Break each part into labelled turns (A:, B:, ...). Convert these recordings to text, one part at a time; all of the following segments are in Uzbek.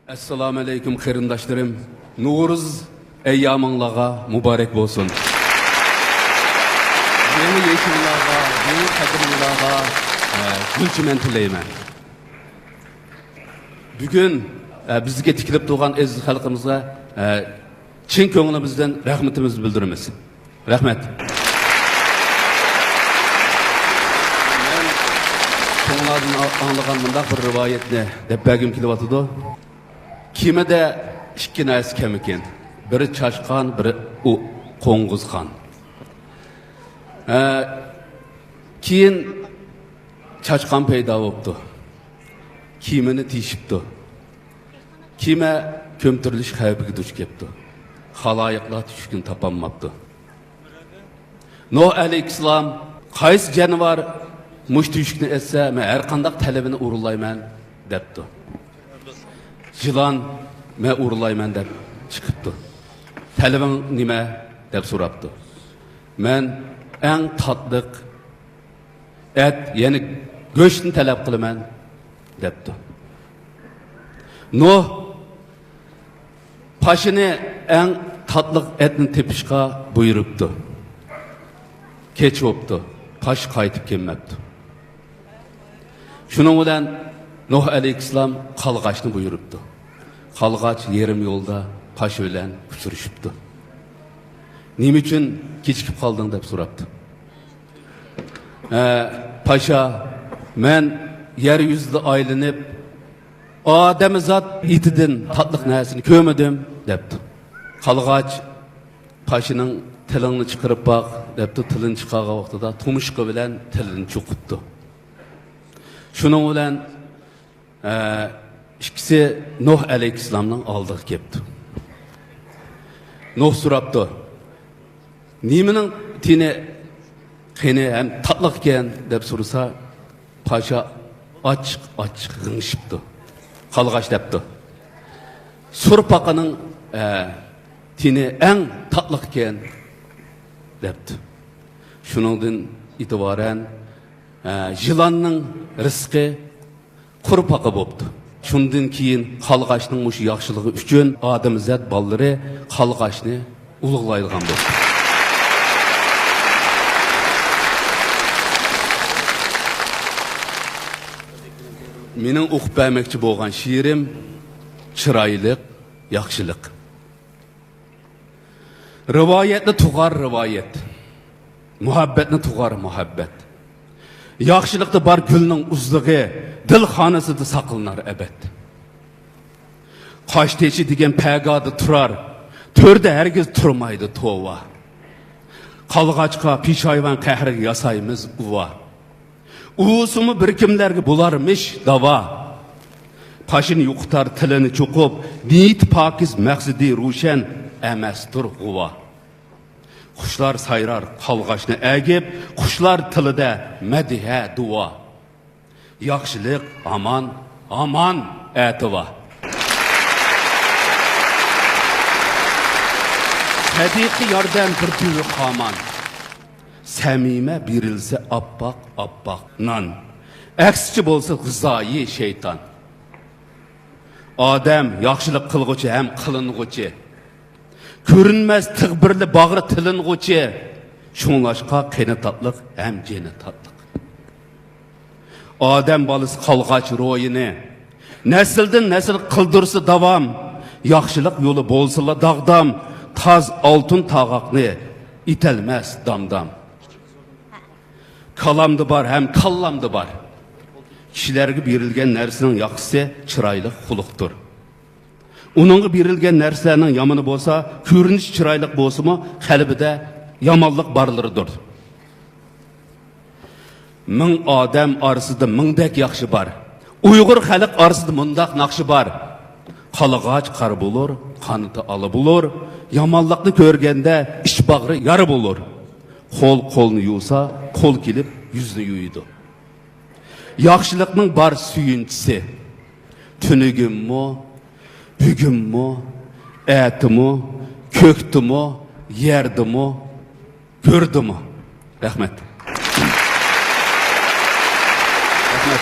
A: Assalamu alaikum qarindoshlarım. Nuruz ayyaminglarga muborak bo'lsin. Yangi yeshillarga, yangi qadrlarga gulchiman tilayman. Bugun bizga tikilib turgan aziz xalqimizga chin ko'nglimizdan rahmatimizni bildiramiz. Rahmat. To'g'ridan anlagan bunday bir rivoyatni deb bagim kelyapti. Kimede ikki narsa kam ekan. Biri chashqon, biri qo'ng'izxon. Keyin chashqon paydo bo'libdi. Kiyimini tiyishibdi. Kiyime ko'mtirilish xavfiga duch kelibdi. Xaloyiqlar tushkun topolmabdi. Nuh alayhissalom qaysi jonivor mush tushkuni etsa, men har qanday talabini o'rinlayman debdi. Yılan men urulayman deb chiqibdi. Talabing nima deb so'rabdi. Men eng tatliq et, ya'ni go'shtni talab qilaman debdi. Nuh pashini eng tatliq etni tepishga buyuribdi. Kech bo'libdi. Pash qaytib kelmabdi. Shuning bilan Nuh alayhissalom qalg'ashni buyuribdi. Qalg'ach yerim yo'lda pash bilan uchrashibdi. Nima uchun kechikib qolding deb so'rabdi. Pasha, men yer yuzida aylanib odamzot itidan tatliq narsani ko'rmadim debdi. Qalg'ach pashining tilini chiqarib baq debdi. Tilini chiqargan vaqtida tumishqa bilan tilini cho'qibdi. Shuning bilan ikkisi Nuh alayhissalomning oldiga kelibdi. Nuh so'rabdi. Nimaning tini qani ham tatliq ekan deb so'rasa, pasha ochiq g'ingshibdi. Qalg'ash debdi. Surpaqaning tini eng tatliq ekan debdi. Shuningdan e'tiboran yılanning rizqi qurpaqa bo'libdi. Shundan keyin qalg'ashning mush yaxshiligi uchun odamzat bolalari qalg'ashni ulug'laydigan bo'ldi. Mening o'qib bermoqchi bo'lgan she'rim chiroylik, yaxshilik. Rivoyatni tug'ar rivoyat. Muhabbatni tug'ar muhabbat. Yaxshilikda bar gulning uzlig'i dil xonasida saqlanar abad. Qosh techi degan pagoda turar, to'rda hargiz turmaydi tova. Qalg'achqa peshayvon qahriga yasaymiz uva. Usumi bir kimlarga bo'larmish davo. Pashini yo'qitar tilini cho'qib, niyat pokiz maqsadi ro'shan emasdir g'uva. Qushlar sayrar qalg'ashni agib, qushlar tilida madiha duo. Yaxshilik aman, aman ativa. Sadiqi yordam bir tuyu qaman. Samime birilse appak nan. Aksichi bo'lsa g'izoyi shayton. Odam yaxshilik qilg'uchi ham qilinguchi. Ko'rinmas tig'birli bag'ri tilinguchi. Shunlashqa qeni tatliq ham jeni tatliq. Odam bolasi qalg'ach ro'yini nasldan nasl qildirsa davom. Yaxshilik yo'li bo'lsa dag'dam, taz oltin tog'oqni italmas damdam. Kalamdı bar hem kallamdı bar. Kishilarga berilgan narsaning yaxshisi chiroyli xuluqdir. Uningga berilgan narsalarning yomoni bo'lsa, ko'rinish chiroyli bo'lsa-mu, qalbida yomonlik borlaridir. Ming odam orasida mingdak yaxshi bor. Uyg'ur xalq orasida mundaq naqshi bor. Qalg'ach qar bo'lur, qaniti ola bo'lur. Yomonlikni ko'rganda ish bag'ri yara bo'lur. Qo'lni yuvsa, qo'l kelib yuzni yuydi. Yaxshilikning bar suyunchisi. Tunugimmi, bugünmi, etimi, ko'ktimi, yerdimi, ko'rdimi. Rahmat. Rahmat.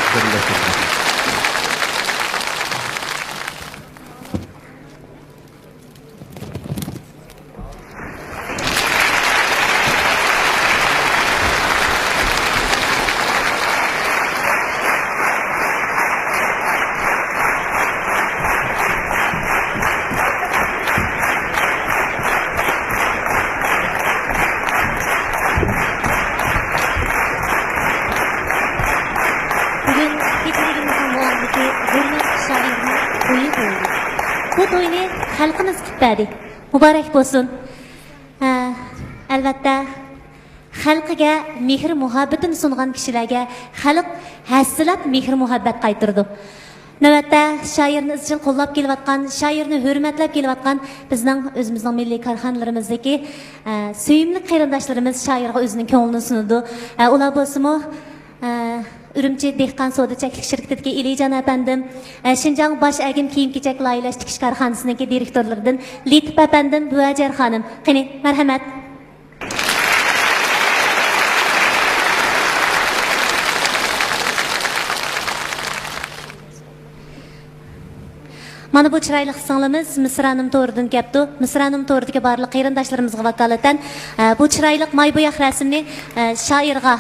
B: shoirning to'yi bo'ldi. Bu to'yni xalqimiz kutadi. Muborak bo'lsin. Albatta xalqiga mehr muhabbatini sungan kishilarga xalq hassilab mehr muhabbat qaytirdi. Navbatda shoirni izchil qo'llab kelayotgan, shoirni hurmatlab kelayotgan bizning o'zimizning milliy korxonalarimizdagi suyimli qarindoshlarimiz shoirga o'zining ko'nglini sunudi. Ular bo'lsa-mu Ürümçi Dehqon Savdo Cheklik shirkatidagi Elijon apandim, Shinjong bosh agim kiyim-kechak loyihalash tikish korxonasining direktorlaridan Litip apandim, Buvajar xonim. Qani, marhamat. Mana bu chiroyli qismimiz Misranim to'ridan kelibdi. Misranim to'ridagi barliq qarindoshlarimizga vakolatan bu chiroyli maybo'yoq rasmni shoirga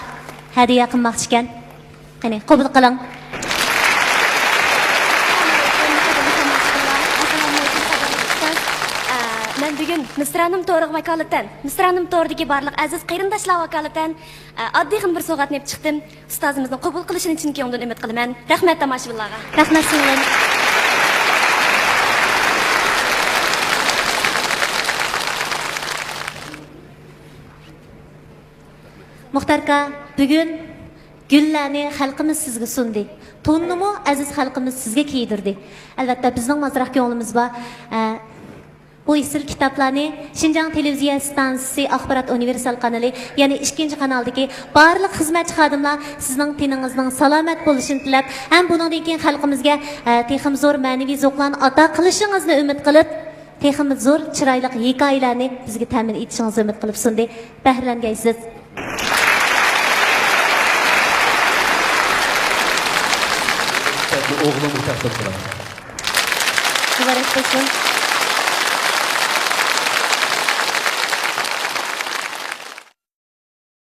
B: hadiya qilmoqchi ekan. Qani, qabul qiling.
C: Men bugun Misranim to'riga vakolatan, Misranim to'ridagi barliq aziz qarindoshlar vakolatan oddiy bir sovg'atni olib chiqdim. Ustozimizning qabul qilishini chin ko'ngildan umid qilaman. Rahmat tomoshabinlarga.
B: Rahmat singlim. Muxtarka, bugun gullarni xalqimiz sizga sundi. To'nnimi aziz xalqimiz sizga kiydirdi. Albatta bizning mazraq ko'nglimiz bor. Bu isil kitoblarni Shinjong televiziya stansiyasi axborot universal kanali, ya'ni 2-kanaldagi barliq xizmatchi xodimlar sizning teningizning salomat bo'lishini tilab, ham buningdan keyin xalqimizga texim zo'r ma'naviy zo'qlarni ato qilishingizni umid qilib, texim zo'r chiroyli hikoyalarni bizga ta'min etishingizni umid qilib sundi. Faxrlangaysiz.
A: O'g'limni taqdim qilaman.
B: Muborak bo'lsin.